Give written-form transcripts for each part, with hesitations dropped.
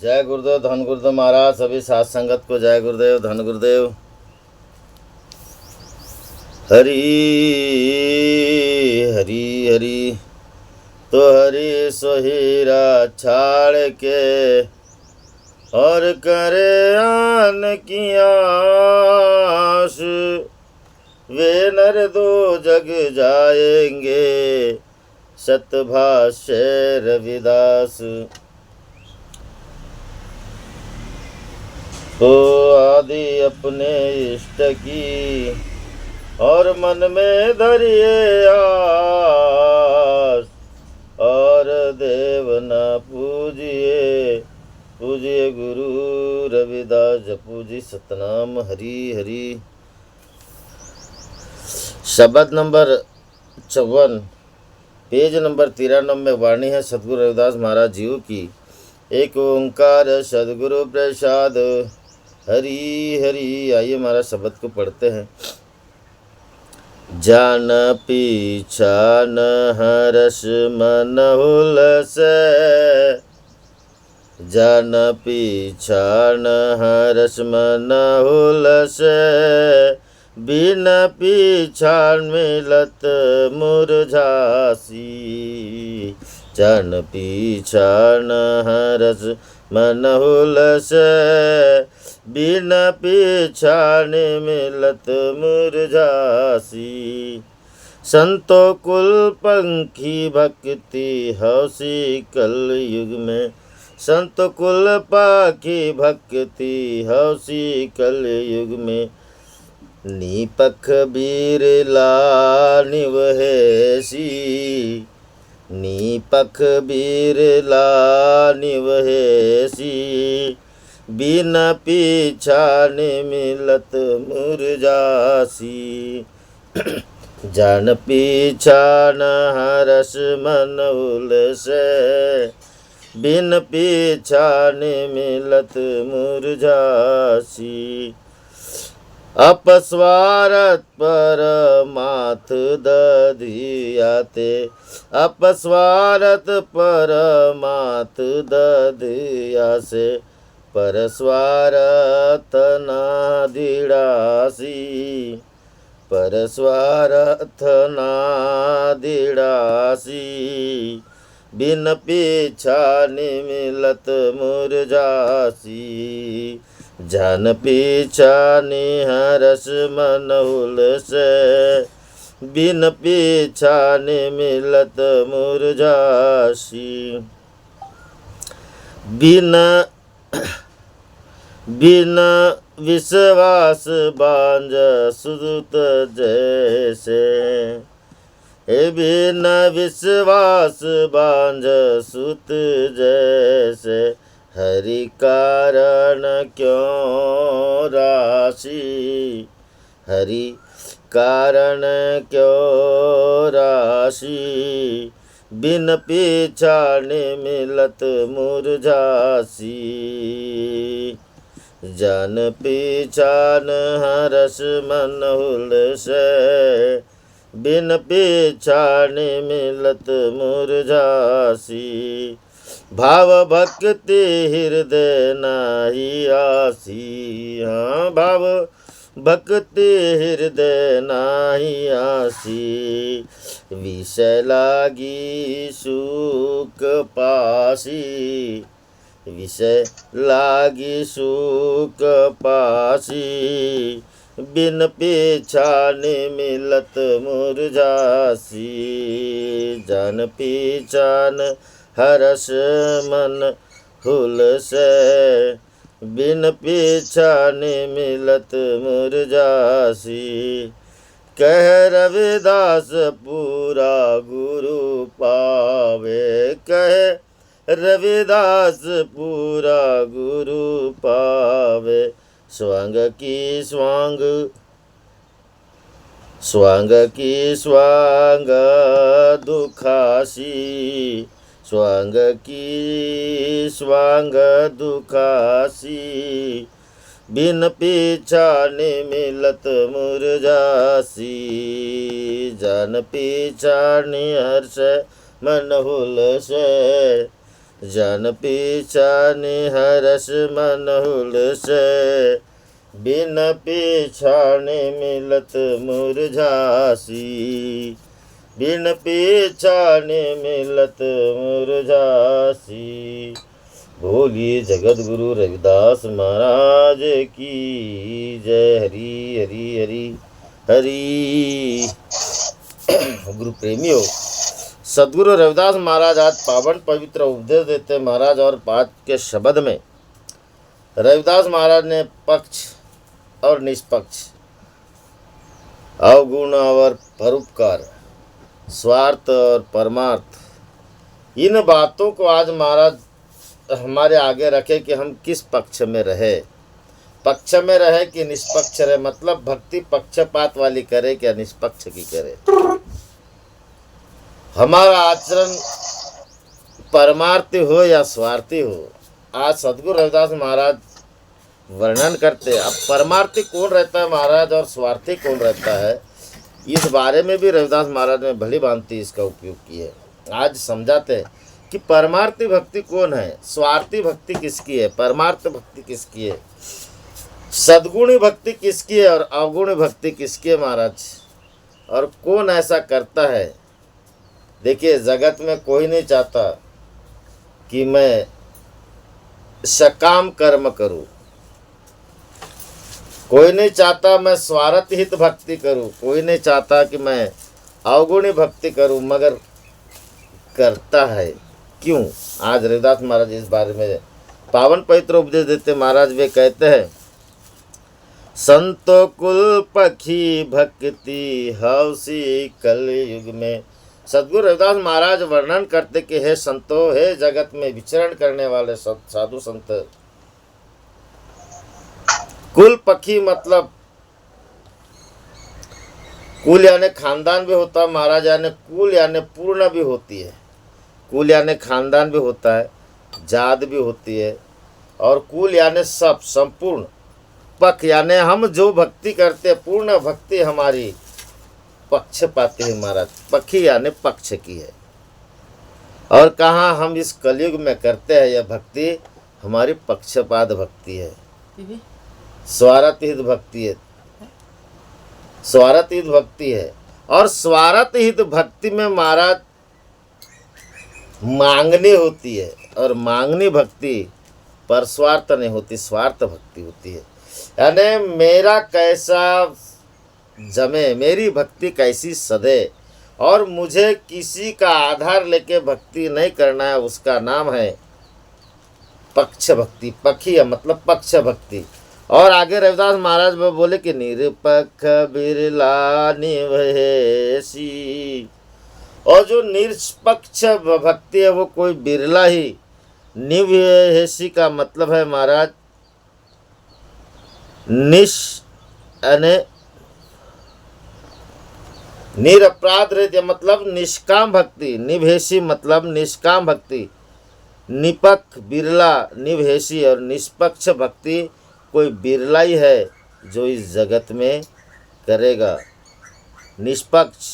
जय गुरुदेव, धन गुरुदेव महाराज। सभी साथ संगत को जय गुरुदेव, धन गुरुदेव। हरि हरि हरि तो हरि सोहीरा छाड़ के और करे आन की आस, वे नर दो जग जाएंगे सतभाष्य रविदास। तो आदि अपने इष्ट की और मन में धरिए आस, और देव न पूजिए, पूजिए गुरु रविदास। जपू जी सतनाम हरि हरि। शब्द नंबर 54, पेज नंबर 93 में वाणी है सदगुरु रविदास महाराज जी की। एक ओंकार सदगुरु प्रसाद हरि हरि। आइए महाराज शब्द को पढ़ते हैं। जान पीछा न हरस मन हुलस, जान पीछा न हरस मन हुलस, बिन पीछान मिलत मुरझासी। जान पीछान हरस मन हुलस, बिन पीछान मिलत मुरझासी। संतो कुल पंखी भक्ति हौसी कल युग में, संत कुल पाखी भक्ति हौसी कल युग में। नीपख बिरला निवहेसी, नीपख बिरला निवहेसी, बिन पीछान मिलत मुरझासी। जान पीछान हरस मन हुलस, बिन पीछान मिलत मुरझासी। अपस्वारत पर माथ दधियाते, अपस्वारत पर माथ दधिया से, परस्वारत नादिड़ासी, परस्वारथ नादिड़ासी। बिन पीछान मिलत मुरझासी। जान पीछान हरस मन हुलस, बिन पीछान मिलत मुरझासी। बिन विश्वास बांझ सुत जैसे, बिन विश्वास बांझ सुत जैसे, हरि कारण क्यों राशि, हरि कारण क्यों राशि। बिन पीछान मिलत मुरझासी। जान पीछान हरस मन हुलस, बिन पीछान मिलत मुरझासी। भाव भक्ति हृदय नाही आसी, हाँ भाव भक्ति हृदय नाही आसी। विषय लागी सुख पासी, विषय लागी सुख पासी। बिन पीछान मिलत मुरझासी। जान पीछान हरस मन हुलस, बिन पीछान मिलत मुरझासी। कह रविदास पूरा गुरु पावे, कह रविदास पूरा गुरु पावे। स्वांग की स्वांग, स्वांग की स्वांग दुखासी, स्वांग की स्वांग दुखासी। बिन पीछान मिलत मुरझासी। जान पीछान हर्ष मन हुलस, जन पीछानी हरस मन हुलसे, बिन पीछाने मिलत मुरझासी, बिन पीछाने मिलत मुरझासी। बोलिए जगत गुरु रविदास महाराज की जय। हरि हरि हरि हरि। गुरु प्रेमियों, सदगुरु रविदास महाराज आज पावन पवित्र उपदेश देते महाराज। और आज के शब्द में रविदास महाराज ने पक्ष और निष्पक्ष, अवगुण और परोपकार, स्वार्थ और परमार्थ, इन बातों को आज महाराज हमारे आगे रखे कि हम किस पक्ष में रहे। पक्ष में रहे कि निष्पक्ष रहे, मतलब भक्ति पक्षपात वाली करे क्या निष्पक्ष की करे। हमारा आचरण परमार्थी हो या स्वार्थी हो, आज सदगुरु रविदास महाराज वर्णन करते। अब परमार्थी कौन रहता है महाराज और स्वार्थी कौन रहता है, इस बारे में भी रविदास महाराज ने भली भांति इसका उपयोग की है। आज समझाते हैं कि परमार्थी भक्ति कौन है, स्वार्थी भक्ति किसकी है, परमार्थ भक्ति किसकी है, सद्गुणी भक्ति किसकी है और अवगुणी भक्ति किसकी है महाराज, और कौन ऐसा करता है। देखिए, जगत में कोई नहीं चाहता कि मैं सकाम कर्म करूं, कोई नहीं चाहता मैं स्वार्थ हित भक्ति करूं, कोई नहीं चाहता कि मैं अवगुणी भक्ति करूं, मगर करता है क्यों। आज रविदास महाराज इस बारे में पावन पवित्र उपदेश देते महाराज। वे कहते हैं, संतो कुल पखी भक्ति हौसी कलयुग में। सदगुरु रविदास महाराज वर्णन करते कि हे संतो, हे जगत में विचरण करने वाले साधु संत, कुल पखी मतलब कुल यानी खानदान भी होता है महाराज, यानी कुल यानी पूर्ण भी होती है। कुल यानी खानदान भी होता है, जात भी होती है, और कुल यानी सब संपूर्ण। पक्ष यानी हम जो भक्ति करते हैं, पूर्ण भक्ति हमारी पक्षपाती है महाराज। पक्षी यानी पक्ष की है। और कहाँ हम इस कलयुग में करते हैं यह भक्ति, हमारी पक्षपात भक्ति है, स्वार्थहित भक्ति है, स्वार्थहित भक्ति है। और स्वार्थहित भक्ति में महाराज मांगनी होती है, और मांगनी भक्ति पर स्वार्थ नहीं होती, स्वार्थ भक्ति होती है। यानी मेरा कैसा जमे, मेरी भक्ति कैसी सधे, और मुझे किसी का आधार लेके भक्ति नहीं करना है, उसका नाम है पक्ष भक्ति। पक्षी है मतलब पक्ष भक्ति। और आगे रविदास महाराज बोले कि निरपक्ष बिरला निवहेसी, और जो निष्पक्ष भक्ति है वो कोई बिरला ही। निवहेसी का मतलब है महाराज निरपराध रहते, मतलब निष्काम भक्ति। निभेसी मतलब निष्काम भक्ति। निपक्ष बिरला, निभेसी और निष्पक्ष भक्ति कोई बिरला ही है जो इस जगत में करेगा। निष्पक्ष,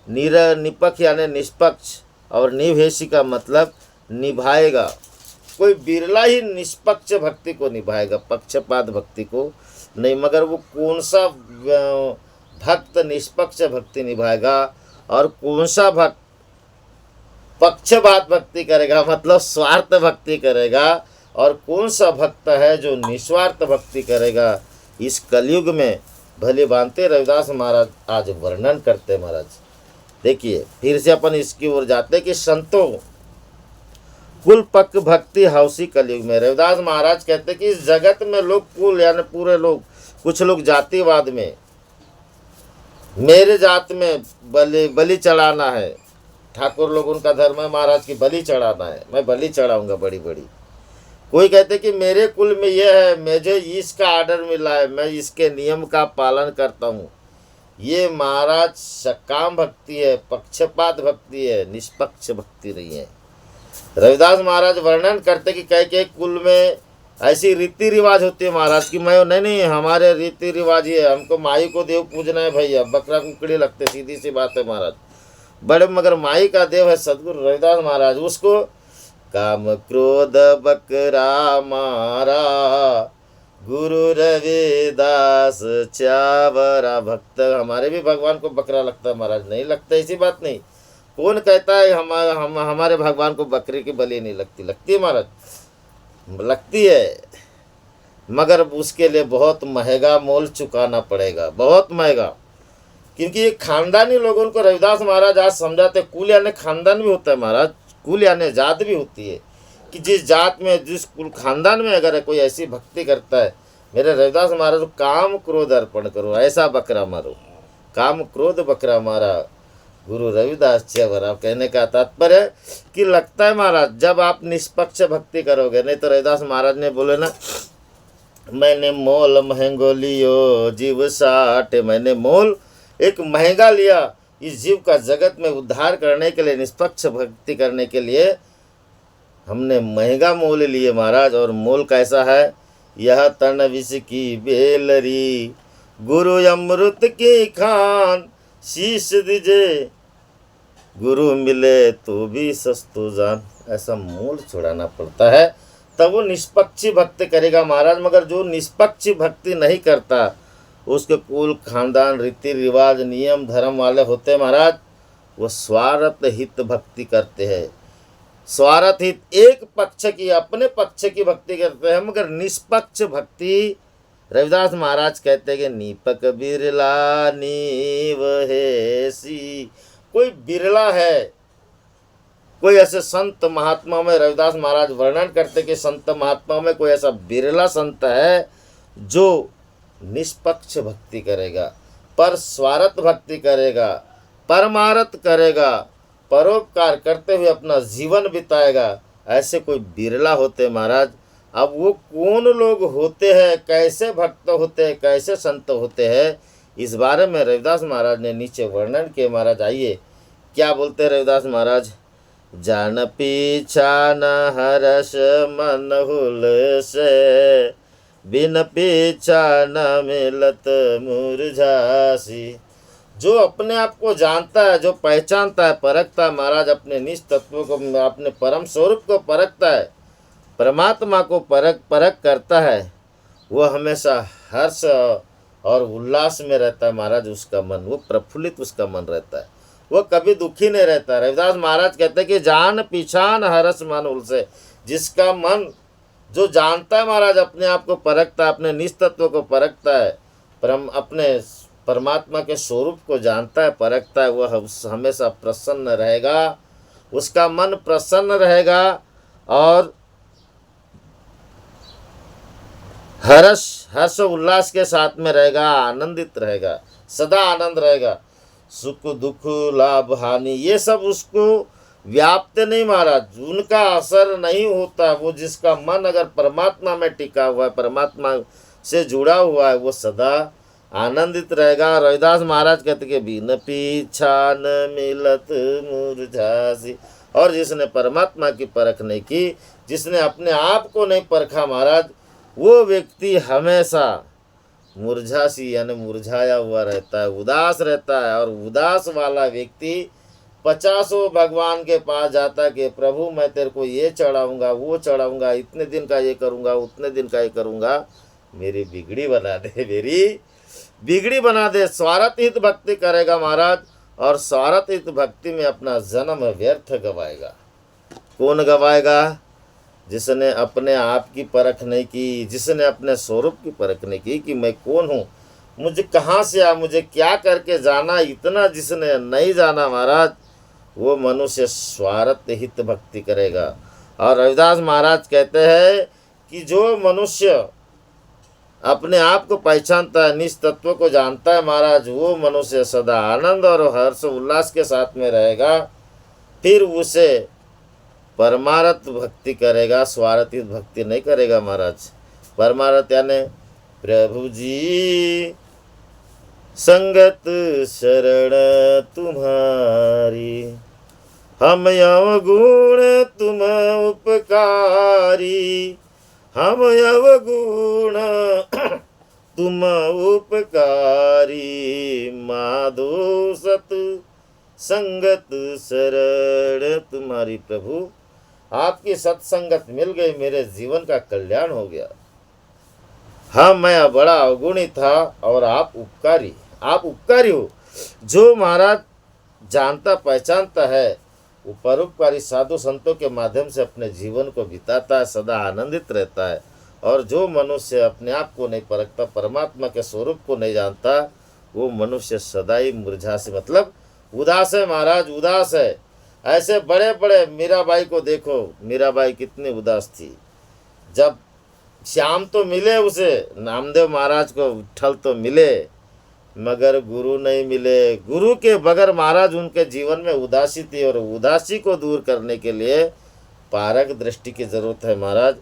निपक्ष यानी निष्पक्ष, और निभेसी का मतलब निभाएगा। कोई बिरला ही निष्पक्ष भक्ति को निभाएगा, पक्षपात भक्ति को नहीं। मगर वो कौन सा भक्त निष्पक्ष भक्ति निभाएगा और कौन सा भक्त पक्षपात भक्ति करेगा, मतलब स्वार्थ भक्ति करेगा, और कौन सा भक्त है जो निस्वार्थ भक्ति करेगा, इस कलयुग में भले भांति रविदास महाराज आज वर्णन करते महाराज। देखिए, फिर से अपन इसकी ओर जाते कि संतों कुल पक्ष भक्ति हौसी कलयुग में। रविदास महाराज कहते कि इस जगत में लोग कुल यानी पूरे लोग, कुछ लोग जातिवाद में, मेरे जात में बलि चढ़ाना है, ठाकुर लोग उनका धर्म है महाराज की बलि चढ़ाना है, मैं बलि चढ़ाऊंगा बड़ी बड़ी। कोई कहते कि मेरे कुल में यह है, मुझे इसका आर्डर मिला है, मैं इसके नियम का पालन करता हूँ। ये महाराज सकाम भक्ति है, पक्षपात भक्ति है, निष्पक्ष भक्ति नहीं है। रविदास महाराज वर्णन करते कि कई कुल में ऐसी रीति रिवाज होती है महाराज की मैं नहीं, हमारे रीति रिवाज ये है, हमको माई को देव पूजना है भैया, बकरा कुकड़ी लगते, सीधी सी बात है महाराज। बड़े मगर माई का देव है सदगुरु रविदास महाराज, उसको काम क्रोध बकरा मारा, गुरु रविदास च्यावरा। भक्त हमारे भी भगवान को बकरा लगता है महाराज? नहीं लगता, ऐसी बात नहीं। कौन कहता है हमारे भगवान को बकरी की बलि नहीं लगती? लगती है महाराज, लगती है, मगर उसके लिए बहुत महंगा मोल चुकाना पड़ेगा, बहुत महंगा। क्योंकि ये खानदानी लोगों को रविदास महाराज आज समझाते, कुल यानी खानदान भी होता है महाराज, कुल यानी जात भी होती है, कि जिस जात में, जिस कुल खानदान में अगर कोई ऐसी भक्ति करता है, मेरे रविदास महाराज काम क्रोध अर्पण करो, ऐसा बकरा मारो, काम क्रोध बकरा मारा, गुरु रविदास च्यावरा। कहने का तात्पर्य कि लगता है महाराज जब आप निष्पक्ष भक्ति करोगे, नहीं तो रविदास महाराज ने बोले ना, मैंने मोल महंगो लियो जीव साठ, मैंने मोल एक महंगा लिया इस जीव का जगत में उद्धार करने के लिए, निष्पक्ष भक्ति करने के लिए हमने महंगा मोल लिए महाराज। और मोल कैसा है? यह तन विष की बेलरी, गुरु अमृत की खान, शीश दीजे गुरु मिले तो भी सस्तो जान। ऐसा मोल छुड़ाना पड़ता है, तब वो निष्पक्षी भक्ति करेगा महाराज। मगर जो निष्पक्षी भक्ति नहीं करता, उसके कुल खानदान रीति रिवाज नियम धर्म वाले होते हैं महाराज, वो स्वार्थ हित भक्ति करते हैं। स्वार्थ हित, एक पक्ष की, अपने पक्ष की भक्ति करते हैं। मगर निष्पक्ष भक्ति, रविदास महाराज कहते हैं कि नीपक बिरला नीव है सी। कोई बिरला है, कोई ऐसे संत महात्मा में रविदास महाराज वर्णन करते कि संत महात्मा में कोई ऐसा बिरला संत है जो निष्पक्ष भक्ति करेगा, पर स्वार्थ भक्ति करेगा, परमार्थ करेगा, परोपकार करते हुए अपना जीवन बिताएगा। ऐसे कोई बिरला होते महाराज। अब वो कौन लोग होते हैं, कैसे भक्त होते हैं, कैसे संत होते हैं, इस बारे में रविदास महाराज ने नीचे वर्णन किए महाराज। आइए क्या बोलते हैं रविदास महाराज। जान पीछा न हर्ष मन हुल से, बिन पीछा न मिलत मुरझासी। जो अपने आप को जानता है, जो पहचानता है, परखता है महाराज, अपने निज तत्व को, अपने परम स्वरूप को परखता है, परमात्मा को परख करता है, वो हमेशा हर्ष और उल्लास में रहता है महाराज। उसका मन वो प्रफुल्लित, उसका मन रहता है, वो कभी दुखी नहीं रहता। रविदास महाराज कहते हैं कि जान पहचान हर्ष मन उल से। जिसका मन, जो जानता है महाराज, अपने आप को परखता है, अपने निज तत्व को परखता है, अपने परमात्मा के स्वरूप को जानता है, परखता है, वह हमेशा प्रसन्न रहेगा, उसका मन प्रसन्न रहेगा और हर्ष उल्लास के साथ में रहेगा, आनंदित रहेगा, सदा आनंद रहेगा। सुख दुख लाभ हानि ये सब उसको व्याप्त नहीं महाराज, उनका असर नहीं होता। वो जिसका मन अगर परमात्मा में टिका हुआ है, परमात्मा से जुड़ा हुआ है, वो सदा आनंदित रहेगा। रविदास महाराज कहते कि बिन पीछा न मिलत मुरझासी। और जिसने परमात्मा की परख नहीं की, जिसने अपने आप को नहीं परखा महाराज, वो व्यक्ति हमेशा मुरझासी यानी मुरझाया हुआ रहता है, उदास रहता है। और उदास वाला व्यक्ति 50 भगवान के पास जाता है कि प्रभु मैं तेरे को ये चढ़ाऊँगा, वो चढ़ाऊँगा, इतने दिन का ये करूँगा, उतने दिन का ये करूँगा, मेरी बिगड़ी बना दे, मेरी बिगड़ी बना दे। स्वार्थहित भक्ति करेगा महाराज, और स्वार्थहित भक्ति में अपना जन्म व्यर्थ गवाएगा। कौन गवाएगा? जिसने अपने आप की परख नहीं की, जिसने अपने स्वरूप की परख नहीं की कि मैं कौन हूँ, मुझे कहाँ से आ, मुझे क्या करके जाना, इतना जिसने नहीं जाना महाराज, वो मनुष्य स्वार्थ हित भक्ति करेगा। और रविदास महाराज कहते हैं कि जो मनुष्य अपने आप को पहचानता है, निज तत्व को जानता है महाराज, वो मनुष्य सदा आनंद और हर्ष उल्लास के साथ में रहेगा। फिर उसे परमार्थ भक्ति करेगा, स्वार्थित भक्ति नहीं करेगा महाराज। परमार्थ यानी प्रभु जी संगत शरण तुम्हारी, हम अवगुण तुम उपकारी, हम अवगुण तुम उपकारी, माधो सत संगत शरण तुम्हारी। प्रभु आपकी सत्संगत मिल गई, मेरे जीवन का कल्याण हो गया। हाँ, मैं बड़ा अवगुणी था और आप उपकारी हो। जो महाराज जानता पहचानता है वो परोपकारी साधु संतों के माध्यम से अपने जीवन को बिताता है, सदा आनंदित रहता है। और जो मनुष्य अपने आप को नहीं परखता, परमात्मा के स्वरूप को नहीं जानता, वो मनुष्य सदा ही मुरझा से मतलब उदास है महाराज, उदास है। ऐसे बड़े बड़े मीराबाई को देखो, मीराबाई कितनी उदास थी। जब श्याम तो मिले उसे, नामदेव महाराज को विट्ठल तो मिले, मगर गुरु नहीं मिले। गुरु के बगैर महाराज उनके जीवन में उदासी थी, और उदासी को दूर करने के लिए पारक दृष्टि की जरूरत है महाराज,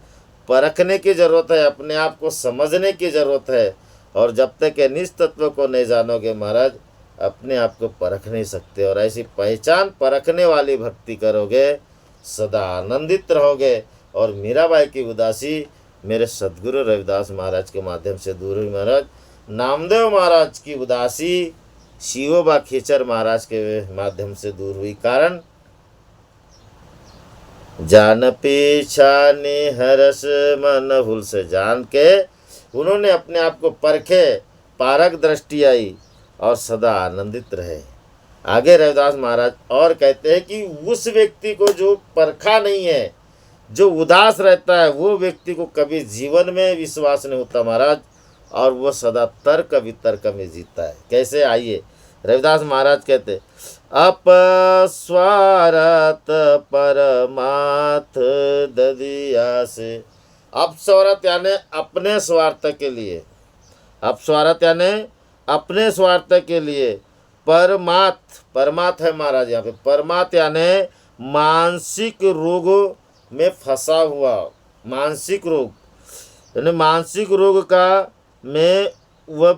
परखने की जरूरत है, अपने आप को समझने की जरूरत है। और जब तक ये निज तत्व को नहीं जानोगे महाराज, अपने आप को परख नहीं सकते। और ऐसी पहचान परखने वाली भक्ति करोगे, सदा आनंदित रहोगे। और मीराबाई की उदासी मेरे सद्गुरु रविदास महाराज के माध्यम से दूर हुई महाराज। नामदेव महाराज की उदासी शिवोबा खेचर महाराज के माध्यम से दूर हुई। कारण जान पीछा निहरस मन भूल से जान के उन्होंने अपने आप को परखे, पारक दृष्टि आई और सदा आनंदित रहे। आगे रविदास महाराज और कहते हैं कि उस व्यक्ति को जो परखा नहीं है, जो उदास रहता है, वो व्यक्ति को कभी जीवन में विश्वास नहीं होता महाराज, और वो सदा तर्क वितर्क में जीता है। कैसे, आइए रविदास महाराज कहते, अपस्वारत परमार्थ ददिया से। अपस्वारत यानी अपने स्वार्थ के लिए, अपस्वारत यानी अपने स्वार्थ के लिए, परमार्थ है महाराज यहाँ पे, परमार्थ यानी मानसिक रोग में फंसा हुआ, मानसिक रोग यानी मानसिक रोग का में वह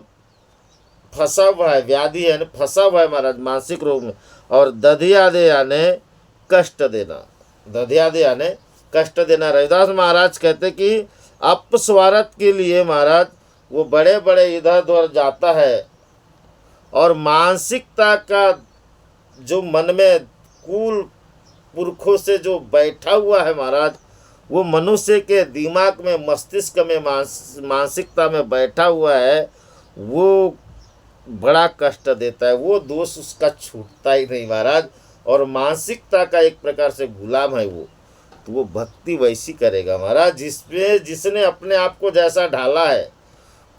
फंसा हुआ है, व्याधि है, फंसा हुआ है महाराज मानसिक रोग में। और दधियादे यानी कष्ट देना, दधियादे यानी कष्ट देना। रविदास महाराज कहते कि अपस्वार्थ के लिए महाराज वो बड़े बड़े इधर उधर जाता है, और मानसिकता का जो मन में कुल पुरखों से जो बैठा हुआ है महाराज, वो मनुष्य के दिमाग में, मस्तिष्क में, मानसिकता में बैठा हुआ है, वो बड़ा कष्ट देता है। वो दोष उसका छूटता ही नहीं महाराज, और मानसिकता का एक प्रकार से गुलाम है वो। तो वो भक्ति वैसी करेगा महाराज जिसने अपने आप को जैसा ढाला है,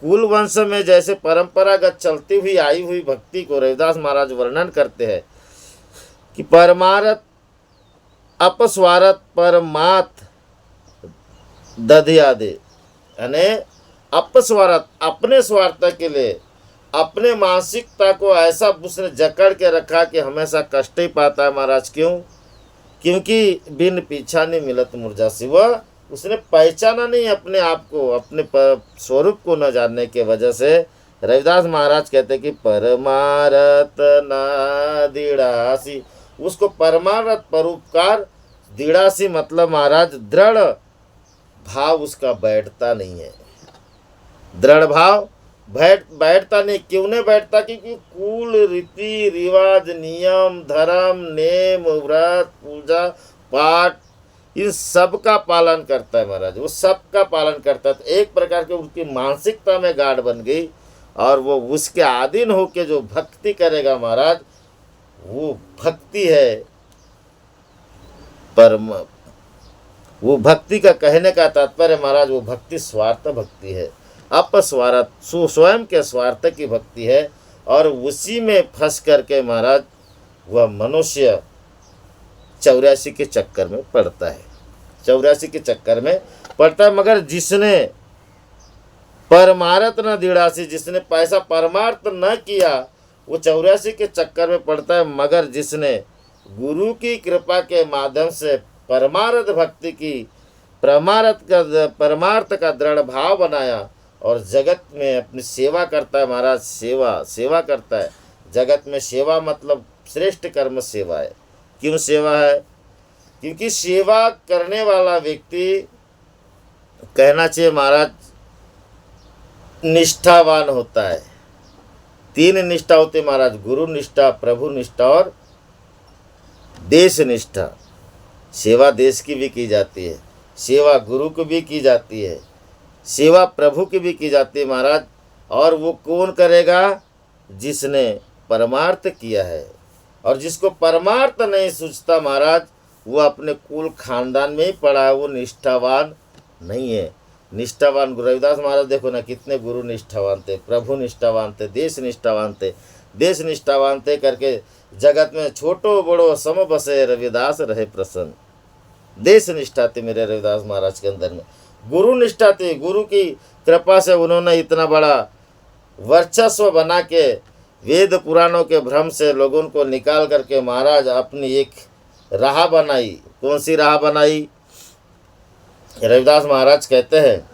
कुल वंश में जैसे परंपरागत चलती हुई आई हुई भक्ति को रविदास महाराज वर्णन करते हैं कि परमार्थ अपस्वार्थ परमार्थ दधियादे, यानी अपस्वार्थ अपने स्वार्थ के लिए, अपने मानसिकता को ऐसा उसने जकड़ के रखा कि हमेशा कष्ट ही पाता है महाराज। क्यों? क्योंकि बिन पीछा नहीं मिलत मुरझा सी। वह उसने पहचाना नहीं अपने आप को, अपने स्वरूप को न जानने के वजह से रविदास महाराज कहते कि परमारथ ना दृढ़ासी, उसको परमारथ परोपकार, दृढ़ासी मतलब महाराज दृढ़ भाव उसका बैठता नहीं है, दृढ़ भाव बैठता नहीं। क्यों नहीं बैठता? क्योंकि कुल रीति रिवाज, नियम, धर्म, नेम, व्रत, पूजा पाठ, इन सब का पालन करता है महाराज, वो सब का पालन करता है। तो एक प्रकार के उसकी मानसिकता में गाढ़ बन गई, और वो उसके अधीन होके जो भक्ति करेगा महाराज, वो भक्ति है परम। वो भक्ति का कहने का तात्पर्य महाराज, वो भक्ति स्वार्थ भक्ति है, अपस्वार्थ स्वयं के स्वार्थ की भक्ति है। और उसी में फंस करके महाराज वह मनुष्य 84 के चक्कर में पड़ता है, 84 के चक्कर में पड़ता है। मगर जिसने परमार्थ न दृढ़ासी, जिसने पैसा परमार्थ न किया, वो 84 के चक्कर में पड़ता है। मगर जिसने गुरु की कृपा के माध्यम से परमार्थ भक्ति की, परमार्थ का दृढ़ भाव बनाया और जगत में अपनी सेवा करता है महाराज, सेवा करता है जगत में। सेवा मतलब श्रेष्ठ कर्म सेवा है। क्यों सेवा है? क्योंकि सेवा करने वाला व्यक्ति, कहना चाहिए महाराज, निष्ठावान होता है। 3 निष्ठा होती महाराज, गुरु निष्ठा, प्रभु निष्ठा और देश निष्ठा। सेवा देश की भी की जाती है, सेवा गुरु की भी की जाती है, सेवा प्रभु की भी की जाती है महाराज। और वो कौन करेगा? जिसने परमार्थ किया है। और जिसको परमार्थ नहीं सूझता महाराज, वो अपने कुल खानदान में ही पड़ा है, वो निष्ठावान नहीं है। निष्ठावान गुरु रविदास महाराज देखो ना, कितने गुरु निष्ठावान थे, प्रभु निष्ठावान थे, देश निष्ठावान थे, देश निष्ठावान थे करके जगत में छोटो बड़ो सम बसे रविदास रहे प्रसन्न। देश निष्ठा थी मेरे रविदास महाराज के अंदर में, गुरु निष्ठा थी। गुरु की कृपा से उन्होंने इतना बड़ा वर्चस्व बना के वेद पुराणों के भ्रम से लोगों को निकाल करके महाराज अपनी एक राह बनाई। कौन सी राह बनाई? रविदास महाराज कहते हैं,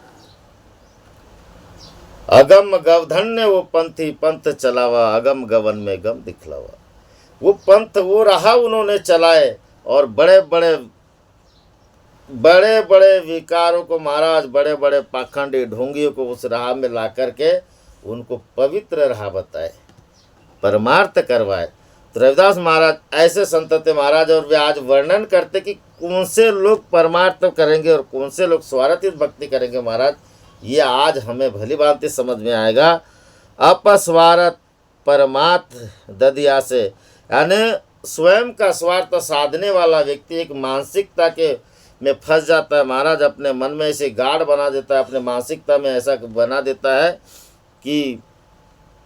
अगम गवधन्य वो पंथी पंथ चलावा, अगम गवन में गम दिखलावा। वो पंथ, वो राह उन्होंने चलाए और बड़े बड़े विकारों को महाराज, बड़े बड़े पाखंडी ढोंगियों को उस राह में ला करके उनको पवित्र राह बताए, परमार्थ करवाए। तो रविदास महाराज ऐसे संत थे महाराज। और वे आज वर्णन करते कि कौन से लोग परमार्थ करेंगे और कौन से लोग स्वार्थित भक्ति करेंगे महाराज, ये आज हमें भली भांति समझ में आएगा। अपस्वार्थ परमार्थ ददिया से, यानी स्वयं का स्वार्थ साधने वाला व्यक्ति एक मानसिकता के में फंस जाता है महाराज, अपने मन में ऐसे गाढ़ बना देता है, अपने मानसिकता में ऐसा बना देता है कि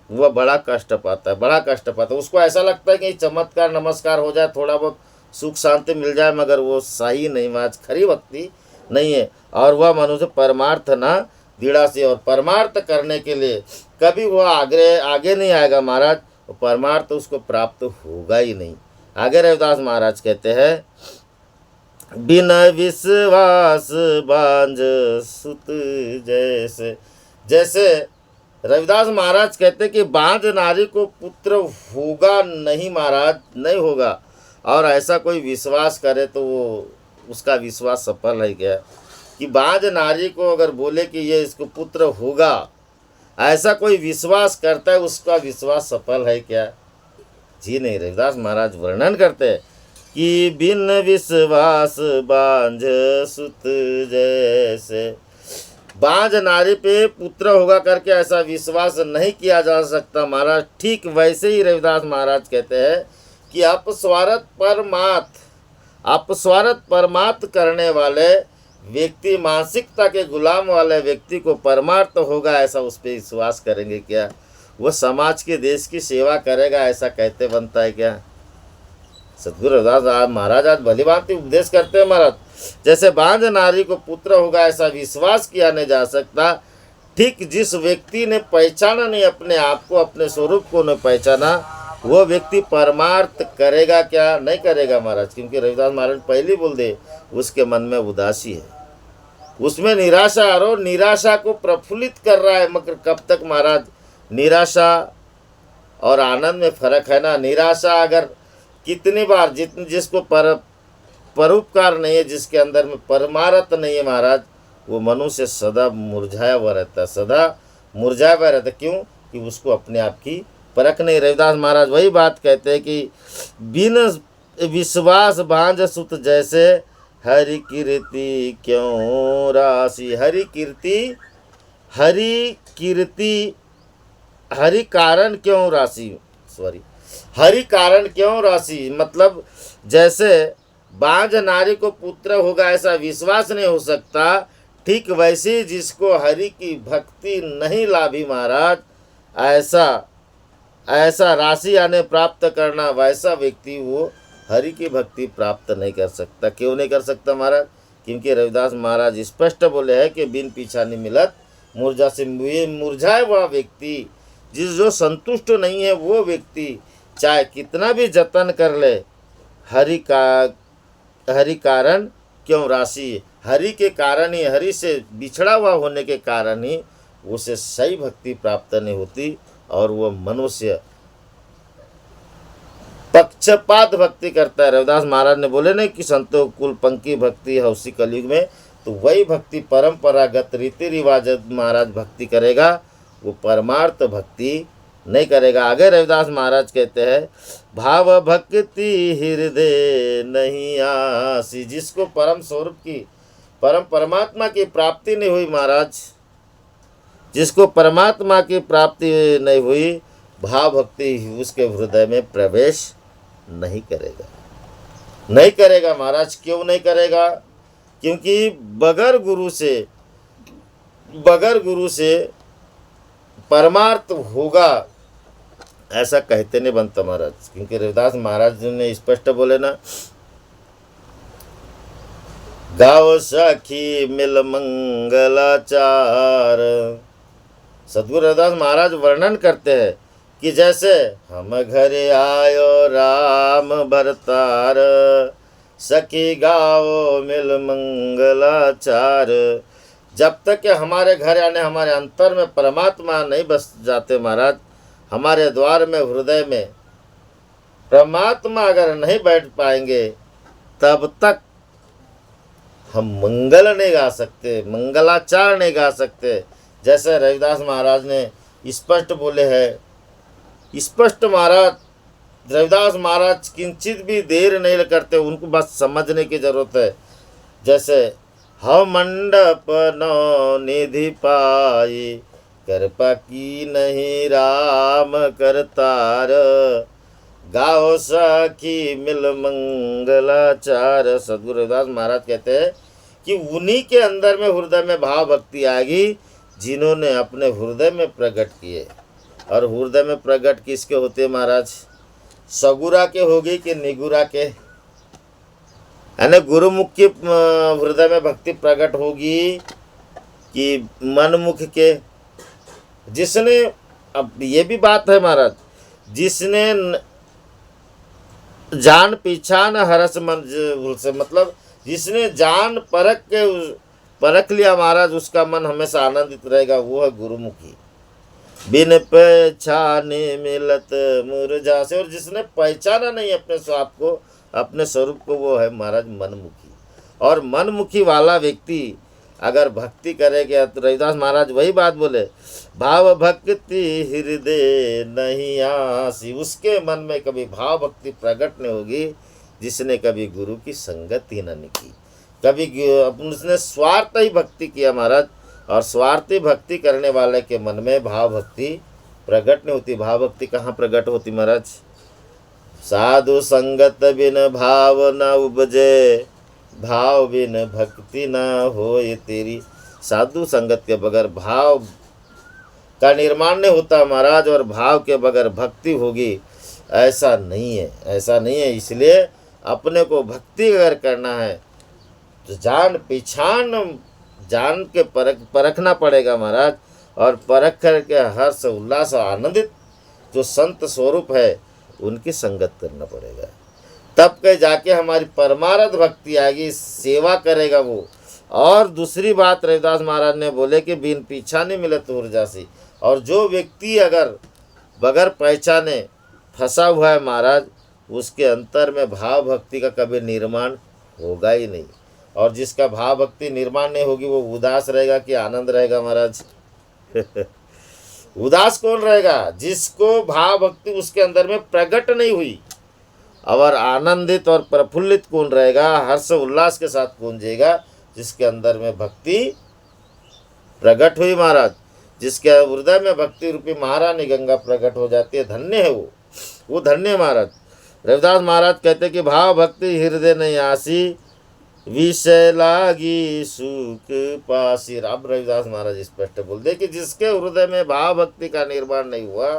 वह बड़ा कष्ट पाता है, बड़ा कष्ट पाता है। उसको ऐसा लगता है कि चमत्कार नमस्कार हो जाए, थोड़ा बहुत सुख शांति मिल जाए, मगर वो सही नहीं महाराज, खरी भक्ति नहीं है। और वह मनुष्य परमार्थ ना दृढ़ा से, और परमार्थ करने के लिए कभी वह आगे नहीं आएगा महाराज, परमार्थ उसको प्राप्त होगा ही नहीं। आगे रविदास महाराज कहते हैं, बिन विश्वास बांझ सुत जैसे। जैसे रविदास महाराज कहते कि बांझ नारी को पुत्र होगा नहीं महाराज, नहीं होगा। और ऐसा कोई विश्वास करे तो वो उसका विश्वास सफल है क्या? कि बांझ नारी को अगर बोले कि ये इसको पुत्र होगा, ऐसा कोई विश्वास करता है, उसका विश्वास सफल है क्या? जी नहीं। रविदास महाराज वर्णन करते हैं कि बिन विश्वास बांझ सुत जैसे, बांझ नारी पे पुत्र होगा करके ऐसा विश्वास नहीं किया जा सकता महाराज। ठीक वैसे ही रविदास महाराज कहते हैं कि अपस्वार्थ परमार्थ करने वाले व्यक्ति, मानसिकता के गुलाम वाले व्यक्ति को परमार्थ होगा ऐसा उस पर विश्वास करेंगे क्या? वो समाज के देश की सेवा करेगा ऐसा कहते बनता है क्या? सदगुरु रविदास महाराज आज भली भांति उपदेश करते हैं महाराज। जैसे बांझ नारी को पुत्र होगा ऐसा विश्वास किया नहीं जा सकता, ठीक जिस व्यक्ति ने पहचाना नहीं अपने आप को, अपने स्वरूप को नहीं पहचाना, वो व्यक्ति परमार्थ करेगा क्या? नहीं करेगा महाराज। क्योंकि रविदास महाराज पहले बोल दे, उसके मन में उदासी है, उसमें निराशा, और निराशा को प्रफुल्लित कर रहा है। मगर कब तक महाराज? निराशा और आनंद में फर्क है ना। निराशा अगर कितनी बार, जिसको परोपकार नहीं है, जिसके अंदर में परमार्थ नहीं है महाराज, वो मनुष्य सदा मुरझाया हुआ रहता है, सदा मुरझाया हुआ रहता है। क्यों? कि उसको अपने आप की परख नहीं। रविदास महाराज वही बात कहते हैं कि बिन विश्वास बांझ सुत जैसे, हरि कीर्ति क्यों राशि। हरि कारण क्यों राशि, हरि कारण क्यों राशि, मतलब जैसे बांझ नारी को पुत्र होगा ऐसा विश्वास नहीं हो सकता, ठीक वैसे ही जिसको हरि की भक्ति नहीं लाभी महाराज, ऐसा राशि आने प्राप्त करना, वैसा व्यक्ति वो हरि की भक्ति प्राप्त नहीं कर सकता। क्यों नहीं कर सकता महाराज? क्योंकि रविदास महाराज स्पष्ट बोले हैं कि बिन पीछा नहीं मिलत मुरझा से। मुरझाए हुआ व्यक्ति, जो संतुष्ट नहीं है, वो व्यक्ति चाहे कितना भी जतन कर ले, हरि कारण क्यों राशि, हरि के कारण ही, हरि से बिछड़ा हुआ होने के कारण ही उसे सही भक्ति प्राप्त नहीं होती, और वह मनुष्य पक्षपात भक्ति करता है। रविदास महाराज ने बोले नहीं कि संतों कुल पंकी भक्ति है उसी कलयुग में, तो वही भक्ति परंपरागत रीति रिवाज महाराज भक्ति करेगा, वो परमार्थ भक्ति नहीं करेगा। आगे रविदास महाराज कहते हैं, भाव भक्ति हृदय नहीं आसी। जिसको परम स्वरूप की, परम परमात्मा की प्राप्ति नहीं हुई महाराज, जिसको परमात्मा की प्राप्ति नहीं हुई, भाव भक्ति उसके हृदय में प्रवेश नहीं करेगा। नहीं करेगा महाराज। क्यों नहीं करेगा? क्योंकि बगैर गुरु से परमार्थ होगा ऐसा कहते नहीं बनता महाराज। क्योंकि रविदास महाराज जी ने स्पष्ट बोले ना, गाओ सखी मिल मंगलाचार। सदगुरु रविदास महाराज वर्णन करते हैं कि जैसे हम घरे आयो राम भरतार, सखी गाओ मिल मंगलाचार। जब तक कि हमारे घर यानी हमारे अंतर में परमात्मा नहीं बस जाते महाराज, हमारे द्वार में हृदय में परमात्मा अगर नहीं बैठ पाएंगे, तब तक हम मंगल नहीं गा सकते, मंगलाचार नहीं गा सकते। जैसे रविदास महाराज ने स्पष्ट बोले हैं, स्पष्ट महाराज रविदास महाराज किंचित भी देर नहीं करते, उनको बस समझने की जरूरत है। जैसे हम मंडप नौ निधि पाई, कृपा की नहीं राम करतार, गाओ सखी मिल मंगलाचार। सदगुरु रविदास महाराज कहते हैं कि उन्हीं के अंदर में हृदय में भाव भक्ति आएगी जिन्होंने अपने हृदय में प्रकट किए। और हृदय में प्रकट किसके होते महाराज? सगुरा के होगी कि निगुरा के? यानी गुरुमुख के हृदय में भक्ति प्रकट होगी कि मनमुख के? जिसने, अब ये भी बात है महाराज, जिसने जान पहचान हरस मन से, मतलब जिसने जान परख लिया महाराज, उसका मन हमेशा आनंदित रहेगा, वो है गुरुमुखी। बिन पहचाने मिलत मुरझा से। और जिसने पहचाना नहीं अपने स्वाप को, अपने स्वरूप को, वो है महाराज मनमुखी। और मनमुखी वाला व्यक्ति अगर भक्ति करेगा तो रविदास महाराज वही बात बोले, भाव भक्ति हृदय नहीं आसी। उसके मन में कभी भाव भक्ति प्रकट नहीं होगी जिसने कभी गुरु की संगत ही नहीं की, कभी उसने स्वार्थ ही भक्ति किया महाराज। और स्वार्थी भक्ति करने वाले के मन में भाव भक्ति प्रकट नहीं होती। भाव भक्ति कहाँ प्रकट होती महाराज? साधु संगत बिन भाव न उपजे, भाव बिन भक्ति न होए तेरी। साधु संगत के बगैर भाव का निर्माण नहीं होता महाराज, और भाव के बगैर भक्ति होगी ऐसा नहीं है, ऐसा नहीं है। इसलिए अपने को भक्ति अगर करना है तो जान पहचान जान के परखना पड़ेगा महाराज। और परख करके हर्ष उल्लास और आनंदित जो संत स्वरूप है उनकी संगत करना पड़ेगा, तब कहीं जाके हमारी परमार्थ भक्ति आएगी, सेवा करेगा वो। और दूसरी बात रविदास महाराज ने बोले कि बिन पहचाने मिले तो उर्जासी। और जो व्यक्ति अगर बगैर पहचाने फंसा हुआ है महाराज, उसके अंतर में भाव भक्ति का कभी निर्माण होगा ही नहीं। और जिसका भाव भक्ति निर्माण नहीं होगी वो उदास रहेगा कि आनंद रहेगा महाराज? उदास कौन रहेगा? जिसको भाव भक्ति उसके अंदर में प्रकट नहीं हुई। और आनंदित और प्रफुल्लित कौन रहेगा? हर्ष उल्लास के साथ कौन जिएगा? जिसके अंदर में भक्ति प्रकट हुई महाराज, जिसके हृदय में भक्ति रूपी महारानी गंगा प्रकट हो जाती है, धन्य है वो धन्य महाराज। रविदास महाराज कहते कि भाव भक्ति हृदय नहीं आसी, विषय लागी सुख पासी। अब रविदास महाराज स्पष्ट बोल दे कि जिसके हृदय में भाव भक्ति का निर्माण नहीं हुआ,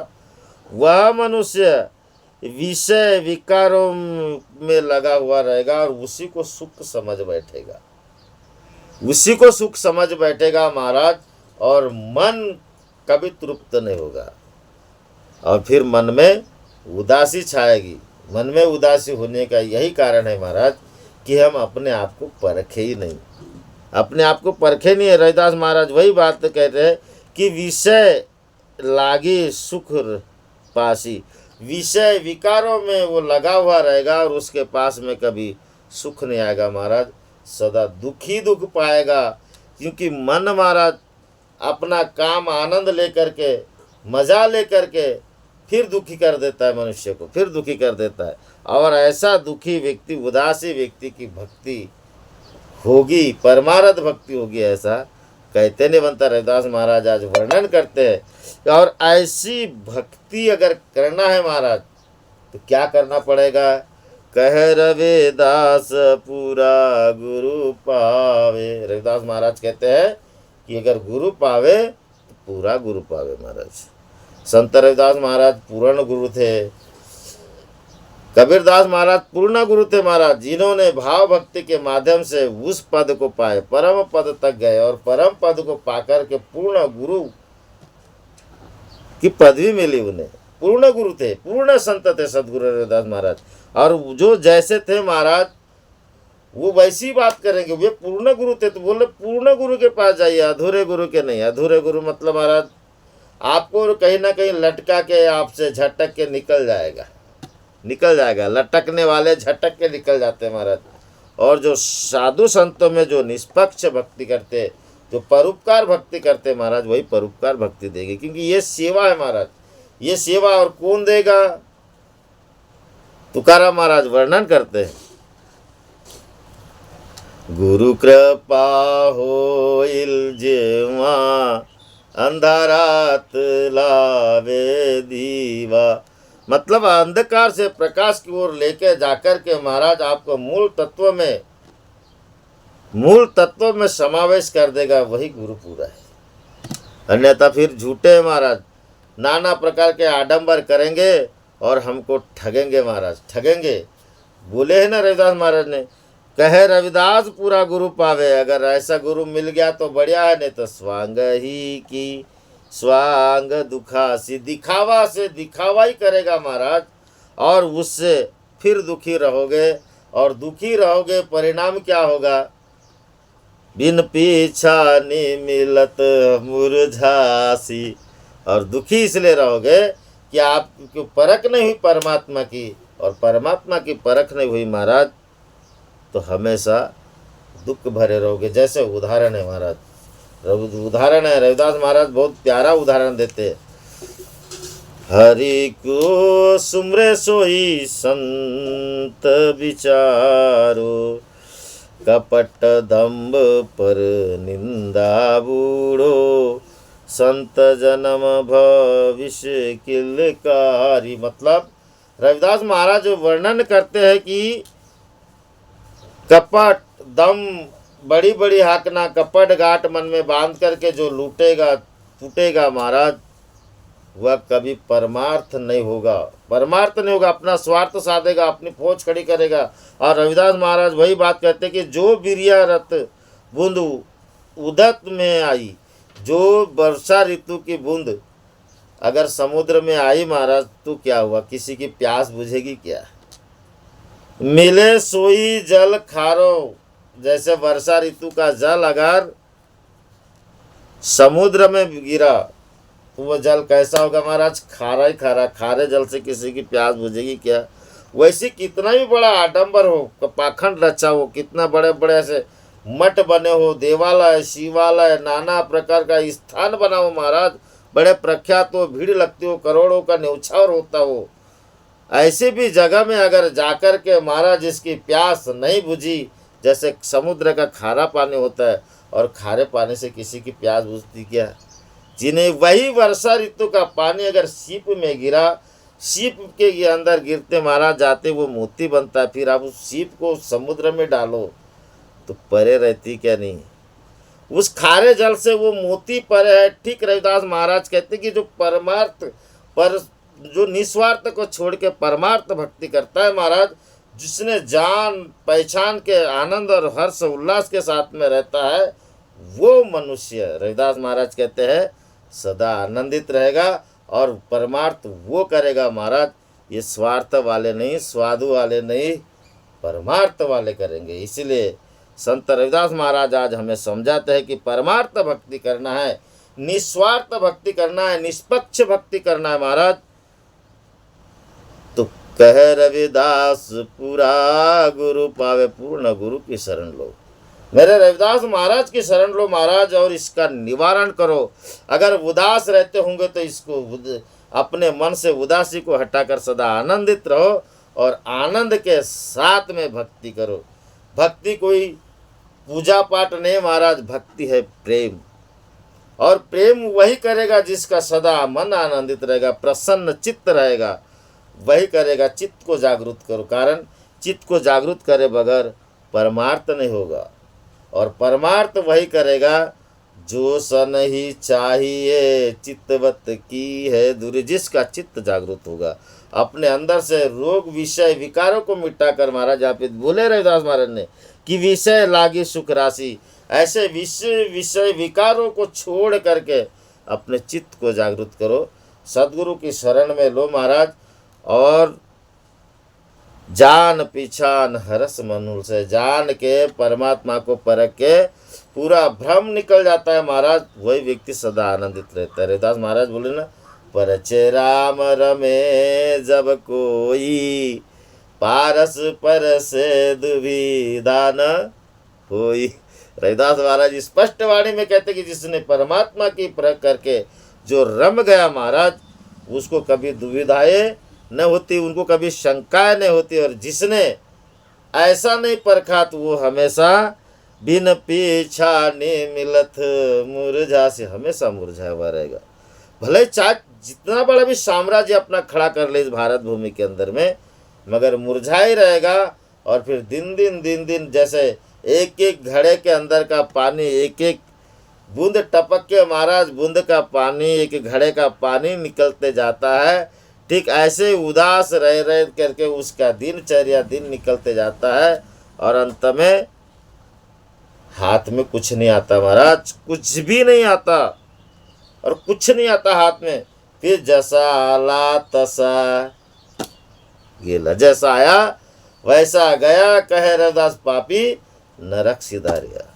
वह मनुष्य विषय विकारों में लगा हुआ रहेगा और उसी को सुख समझ बैठेगा, उसी को सुख समझ बैठेगा महाराज। और मन कभी तृप्त नहीं होगा और फिर मन में उदासी छाएगी। मन में उदासी होने का यही कारण है महाराज कि हम अपने आप को परखे ही नहीं, अपने आप को परखे नहीं है। रविदास महाराज वही बात कहते हैं कि विषय लागी सुख पासी। विषय विकारों में वो लगा हुआ रहेगा और उसके पास में कभी सुख नहीं आएगा महाराज, सदा दुखी दुख पाएगा। क्योंकि मन महाराज अपना काम आनंद लेकर के, मज़ा लेकर के फिर दुखी कर देता है मनुष्य को, फिर दुखी कर देता है। और ऐसा दुखी व्यक्ति, उदासी व्यक्ति की भक्ति होगी, परमार्थ भक्ति होगी, ऐसा कहते नहीं बनता। रविदास महाराज आज वर्णन करते हैं। और ऐसी भक्ति अगर करना है महाराज तो क्या करना पड़ेगा? कह रविदास पूरा गुरु पावे। रविदास महाराज कहते हैं कि अगर गुरु पावे तो पूरा गुरु पावे महाराज। संत रविदास महाराज पूर्ण गुरु थे, कबीरदास महाराज पूर्ण गुरु थे महाराज, जिन्होंने भाव भक्ति के माध्यम से उस पद को पाए, परम पद तक गए और परम पद को पाकर के पूर्ण गुरु की पदवी मिली उन्हें। पूर्ण गुरु थे, पूर्ण संत थे सदगुरु रविदास महाराज। और जो जैसे थे महाराज वो वैसी बात करेंगे। वे पूर्ण गुरु थे तो बोले पूर्ण गुरु के पास जाइए, अधूरे गुरु के नहीं। अधूरे गुरु मतलब महाराज आपको कहीं ना कहीं लटका के आपसे झटक के निकल जाएगा। लटकने वाले झटक के निकल जाते हैं महाराज। और जो साधु संतों में जो निष्पक्ष भक्ति करते, जो परोपकार भक्ति करते महाराज, वही परोपकार भक्ति देगी, क्योंकि ये सेवा है महाराज, ये सेवा। और कौन देगा? तुकाराम महाराज वर्णन करते हैं, गुरु कृपा होइल जेवा अंधारात लावे दीवा। मतलब अंधकार से प्रकाश की ओर लेके जाकर के महाराज आपको मूल तत्व में समावेश कर देगा, वही गुरु पूरा है। अन्यथा फिर झूठे महाराज नाना प्रकार के आडंबर करेंगे और हमको ठगेंगे महाराज, ठगेंगे। बोले है ना रविदास महाराज ने, कहे रविदास पूरा गुरु पावे। अगर ऐसा गुरु मिल गया तो बढ़िया है, नहीं तो स्वांग ही की स्वांग दुखासी, दिखावा से दिखावा ही करेगा महाराज, और उससे फिर दुखी रहोगे। और दुखी रहोगे, परिणाम क्या होगा? बिन पीछा नहीं मिलत मुरझासी। और दुखी इसलिए रहोगे कि आपको परख नहीं हुई परमात्मा की, और परमात्मा की परख नहीं हुई महाराज तो हमेशा दुख भरे रहोगे। जैसे उदाहरण है महाराज, उदाहरण है, रविदास महाराज बहुत प्यारा उदाहरण देते हैं। हरि को सुमरे सोई संत विचारो, कपट दंभ पर निंदा बूढ़ो, संत जन्म भविष्य किलकारी। मतलब रविदास महाराज वर्णन करते हैं कि कपट दम, बड़ी बड़ी हाकना, कपट गाट मन में बांध करके जो लूटेगा टूटेगा महाराज, वह कभी परमार्थ नहीं होगा। परमार्थ नहीं होगा, अपना स्वार्थ साधेगा, अपनी फौज खड़ी करेगा। और रविदास महाराज वही बात कहते कि जो बिरिया रत बूंद उदत में आई, जो वर्षा ऋतु की बूंद अगर समुद्र में आई महाराज तो क्या हुआ? किसी की प्यास बुझेगी क्या? मिले सोई जल खारो, जैसे वर्षा ऋतु का जल अगर समुद्र में गिरा तो वह जल कैसा होगा महाराज? खारा ही खारा। खारे जल से किसी की प्यास बुझेगी क्या? वैसे कितना भी बड़ा आडंबर हो, पाखंड रचा हो, कितना बड़े बड़े ऐसे मठ बने हो, देवालय शिवालय नाना प्रकार का स्थान बना हो महाराज, बड़े प्रख्यात हो, भीड़ लगती हो, करोड़ों का न्यौछावर होता हो, ऐसे भी जगह में अगर जाकर के महाराज जिसकी प्यास नहीं बुझी, जैसे समुद्र का खारा पानी होता है, और खारे पानी से किसी की प्यास बुझती क्या? जिन्हें वही वर्षा ऋतु का पानी अगर सीप में गिरा, सीप के अंदर गिरते महाराज जाते वो मोती बनता है, फिर आप उस सीप को समुद्र में डालो तो परे रहती क्या नहीं? उस खारे जल से वो मोती परे है। ठीक रविदास महाराज कहते कि जो परमार्थ पर, जो निस्वार्थ को छोड़ के परमार्थ भक्ति करता है महाराज, जिसने जान पहचान के आनंद और हर्ष उल्लास के साथ में रहता है, वो मनुष्य रविदास महाराज कहते हैं सदा आनंदित रहेगा। और परमार्थ वो करेगा महाराज, ये स्वार्थ वाले नहीं, स्वादु वाले नहीं, परमार्थ वाले करेंगे। इसीलिए संत रविदास महाराज आज हमें समझाते हैं कि परमार्थ भक्ति करना है, निस्वार्थ भक्ति करना है, निष्पक्ष भक्ति करना है महाराज। तो कह रविदास पूरा गुरु पावे, पूर्ण गुरु की शरण लो, मेरे रविदास महाराज की शरण लो महाराज, और इसका निवारण करो। अगर उदास रहते होंगे तो इसको अपने मन से उदासी को हटाकर सदा आनंदित रहो और आनंद के साथ में भक्ति करो। भक्ति कोई पूजा पाठ नहीं महाराज, भक्ति है प्रेम। और प्रेम वही करेगा जिसका सदा मन आनंदित रहेगा, प्रसन्न चित्त रहेगा, वही करेगा। चित्त को जागृत करो, कारण चित्त को जागृत करे बगैर परमार्थ नहीं होगा। और परमार्थ वही करेगा जो सन ही चाहिए चित्तवत की है दूरी, जिसका चित्त जागृत होगा। अपने अंदर से रोग विषय विकारों को मिटाकर महाराज यहाँ पे बोले रविदास महाराज ने कि विषय लागी सुख राशि, ऐसे विषय विकारों को छोड़ करके अपने चित्त को जागृत करो, सदगुरु की शरण में लो महाराज। और जान पहचान हरस मनुल से, जान के परमात्मा को परख के पूरा भ्रम निकल जाता है महाराज, वही व्यक्ति सदा आनंदित रहता है। रविदास महाराज बोले ना, परचे राम रमे जब कोई पारस पर से दुविधा न होई। रविदास महाराज स्पष्ट वाणी में कहते कि जिसने परमात्मा की परख करके जो रम गया महाराज, उसको कभी दुविधाएं न होती, उनको कभी शंकाएं नहीं होती। और जिसने ऐसा नहीं परखा तो वो हमेशा बिन पीछा नहीं मिलत मुरझा से हमेशा मुरझाया हुआ रहेगा। भले चाहे जितना बड़ा भी साम्राज्य अपना खड़ा कर ले इस भारत भूमि के अंदर में, मगर मुरझा ही रहेगा। और फिर दिन दिन जैसे एक एक घड़े के अंदर का पानी एक एक बूंद टपक के महाराज, बूंद का पानी एक घड़े का पानी निकलते जाता है, ठीक ऐसे उदास रह करके उसका दिनचर्या दिन निकलते जाता है। और अंत में हाथ में कुछ नहीं आता महाराज, कुछ भी नहीं आता, और कुछ नहीं आता हाथ में। फिर जैसा आला तसा गेला, जैसा आया वैसा गया, कहे रविदास पापी नरक सिधारिया।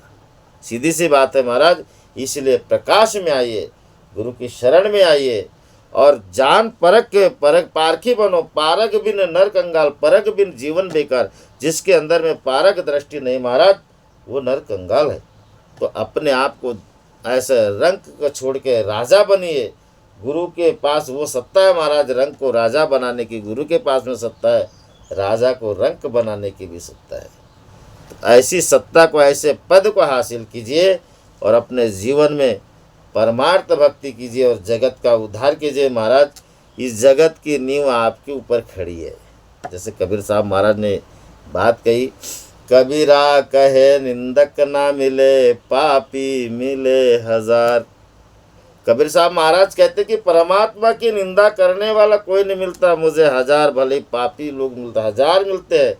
सीधी सी बात है महाराज। इसलिए प्रकाश में आइए, गुरु की शरण में आइए और जान परख के पारखी बनो। पारख बिन नर कंगाल, परख बिन जीवन बेकार। जिसके अंदर में पारख दृष्टि नहीं महाराज, वो नर कंगाल है। तो अपने आप को ऐसे रंग को छोड़ के राजा बनिए। गुरु के पास वो सत्ता है महाराज, रंग को राजा बनाने की गुरु के पास में सत्ता है, राजा को रंग बनाने की भी सत्ता है। तो ऐसी सत्ता को, ऐसे पद को हासिल कीजिए और अपने जीवन में परमार्थ भक्ति कीजिए और जगत का उद्धार कीजिए महाराज। इस जगत की नींव आपके ऊपर खड़ी है। जैसे कबीर साहब महाराज ने बात कही, कबीरा कहे निंदक ना मिले, पापी मिले हजार। कबीर साहब महाराज कहते कि परमात्मा की निंदा करने वाला कोई नहीं मिलता, मुझे हजार भले पापी लोग मिलते, हजार मिलते हैं,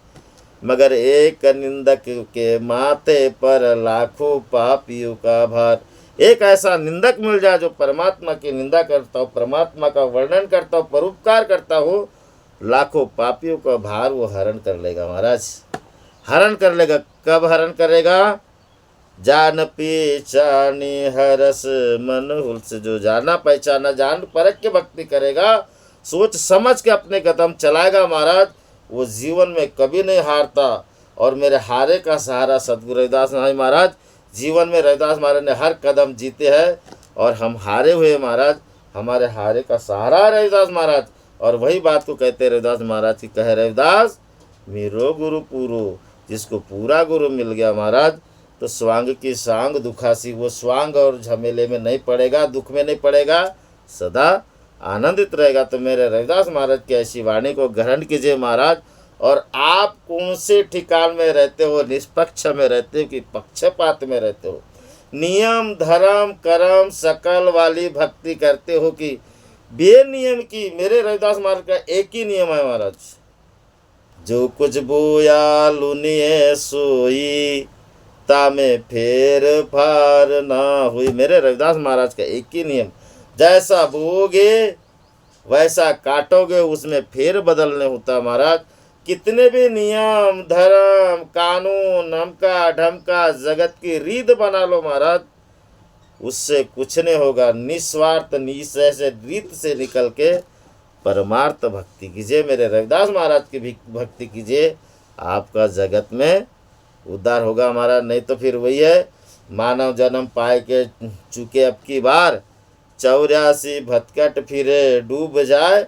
मगर एक निंदक के माथे पर लाखों पापियों का भार। एक ऐसा निंदक मिल जाए जो परमात्मा की निंदा करता हो, परमात्मा का वर्णन करता हो, परोपकार करता हो, लाखों पापियों का भार वो हरण कर लेगा महाराज, हरण कर लेगा। कब हरण करेगा? जान पहचानी हरस मन हुल से, जो जाना पहचाना जान परख के भक्ति करेगा, सोच समझ के अपने कदम चलाएगा महाराज, वो जीवन में कभी नहीं हारता। और मेरे हारे का सहारा सदगुरु रविदास महाराज, जीवन में रविदास महाराज ने हर कदम जीते हैं और हम हारे हुए महाराज, हमारे हारे का सहारा है रविदास महाराज। और वही बात को कहते रविदास महाराज की, कहे रविदास मेरो गुरु पूरो। जिसको पूरा गुरु मिल गया महाराज, तो स्वांग की सांग दुखासी, वो स्वांग और झमेले में नहीं पड़ेगा, दुख में नहीं पड़ेगा, सदा आनंदित रहेगा। तो मेरे रविदास महाराज की ऐसी वाणी को ग्रहण कीजिए महाराज। और आप कौन से ठिकान में रहते हो, निष्पक्ष में रहते हो कि पक्षपात में रहते हो, नियम धर्म कर्म सकल वाली भक्ति करते हो कि बेनियम की? मेरे रविदास महाराज का एक ही नियम है महाराज, जो कुछ बोया लुनिए सोई तामे फेर फार ना हुई। मेरे रविदास महाराज का एक ही नियम, जैसा बोगे वैसा काटोगे, उसमें फेर बदल नहीं होता महाराज। कितने भी नियम धर्म कानून नमका ढमका जगत की रीत बना लो महाराज, उससे कुछ नहीं होगा। निस्वार्थ निश्चय से रीत से निकल के परमार्थ भक्ति कीजिए, मेरे रविदास महाराज की भी भक्ति कीजिए, आपका जगत में उद्धार होगा महाराज। नहीं तो फिर वही है, मानव जन्म पाए के चूके अब की बार, 84 भटकट फिरे डूब जाए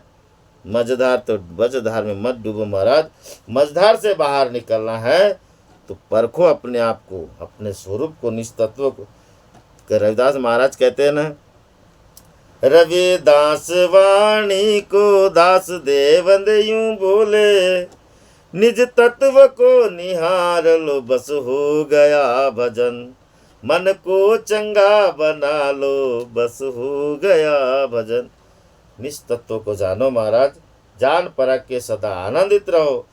मझधार, तो मझधार में मत डूबो महाराज। मझधार से बाहर निकलना है तो परखो अपने आप को, अपने स्वरूप को, निस्तत्व को। रविदास महाराज कहते हैं ना, रविदास वाणी को दास देवंद यूं बोले, निज तत्व को निहार लो बस हो गया भजन, मन को चंगा बना लो बस हो गया भजन। निस्तत्व को जानो महाराज, जान परख के सदा आनंदित रहो।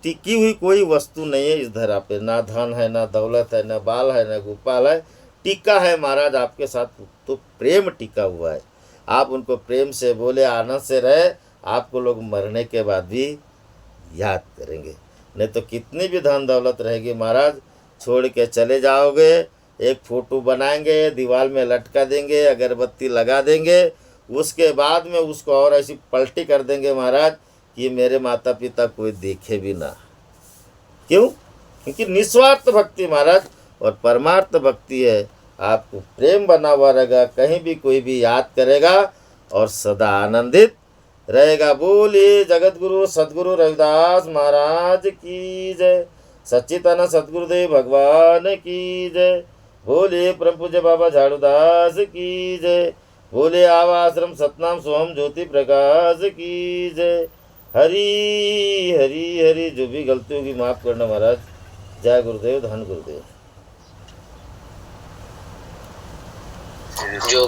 टिकी हुई कोई वस्तु नहीं है इस धरा पे, ना धन है, ना दौलत है, ना बाल है, ना गोपाल है। टिका है महाराज आपके साथ तो प्रेम टिका हुआ है। आप उनको प्रेम से बोले, आनंद से रहे, आपको लोग मरने के बाद भी याद करेंगे। नहीं तो कितनी भी धन दौलत रहेगी महाराज, छोड़ के चले जाओगे। एक फोटो बनाएंगे, दीवार में लटका देंगे, अगरबत्ती लगा देंगे, उसके बाद में उसको और ऐसी पलटी कर देंगे महाराज कि मेरे माता पिता कोई देखे भी ना। क्यों? क्योंकि निस्वार्थ भक्ति महाराज और परमार्थ भक्ति है। आपको प्रेम बना हुआ रहेगा, कहीं भी कोई भी याद करेगा और सदा आनंदित रहेगा। बोलिए जगत गुरु सदगुरु रविदास महाराज की जय, सच्चिदानंद सदगुरुदेव भगवान की जय। बोलिए परम पूज्य बाबा झाड़ूदास की जय। बोले आवा आश्रम सतनाम सोहम ज्योति प्रकाश की जय। हरी हरी हरी। जो भी गलती होगी माफ करना महाराज। जय गुरुदेव, धन गुरुदेव। जो